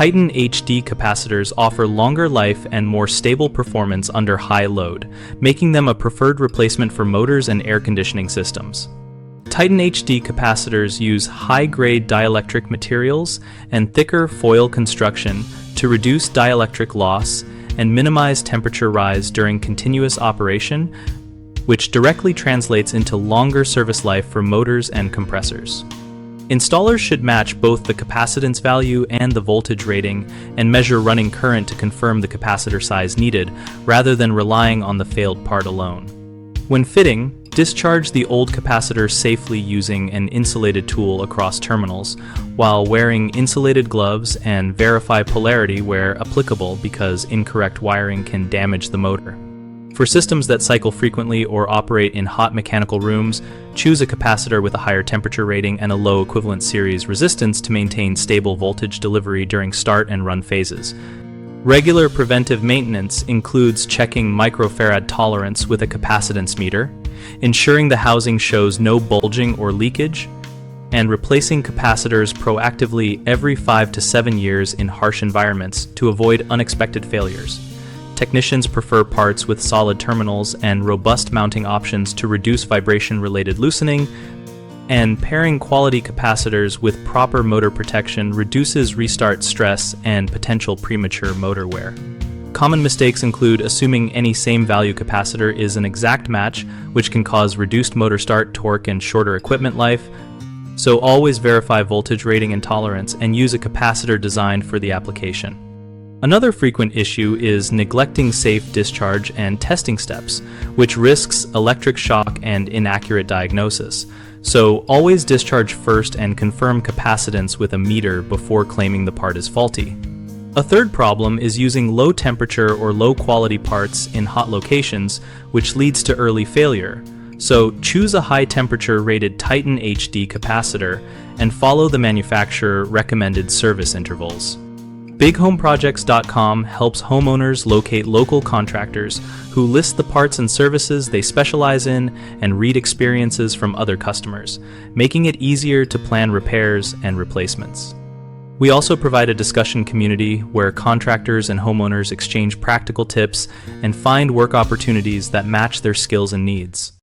Titan HD capacitors offer longer life and more stable performance under high load, making them a preferred replacement for motors and air conditioning systems. Titan HD capacitors use high-grade dielectric materials and thicker foil construction to reduce dielectric loss and minimize temperature rise during continuous operation, which directly translates into longer service life for motors and compressors. Installers should match both the capacitance value and the voltage rating and measure running current to confirm the capacitor size needed, rather than relying on the failed part alone. When fitting, discharge the old capacitor safely using an insulated tool across terminals, while wearing insulated gloves, and verify polarity where applicable because incorrect wiring can damage the motor. For systems that cycle frequently or operate in hot mechanical rooms, choose a capacitor with a higher temperature rating and a low equivalent series resistance to maintain stable voltage delivery during start and run phases. Regular preventive maintenance includes checking microfarad tolerance with a capacitance meter, ensuring the housing shows no bulging or leakage, and replacing capacitors proactively every 5 to 7 years in harsh environments to avoid unexpected failures. Technicians prefer parts with solid terminals and robust mounting options to reduce vibration-related loosening, and pairing quality capacitors with proper motor protection reduces restart stress and potential premature motor wear. Common mistakes include assuming any same value capacitor is an exact match, which can cause reduced motor start, torque, and shorter equipment life. So always verify voltage rating and tolerance and use a capacitor designed for the application. Another frequent issue is neglecting safe discharge and testing steps, which risks electric shock and inaccurate diagnosis. So always discharge first and confirm capacitance with a meter before claiming the part is faulty. A third problem is using low temperature or low quality parts in hot locations, which leads to early failure. So choose a high temperature rated Titan HD capacitor and follow the manufacturer recommended service intervals. BigHomeProjects.com helps homeowners locate local contractors who list the parts and services they specialize in and read experiences from other customers, making it easier to plan repairs and replacements. We also provide a discussion community where contractors and homeowners exchange practical tips and find work opportunities that match their skills and needs.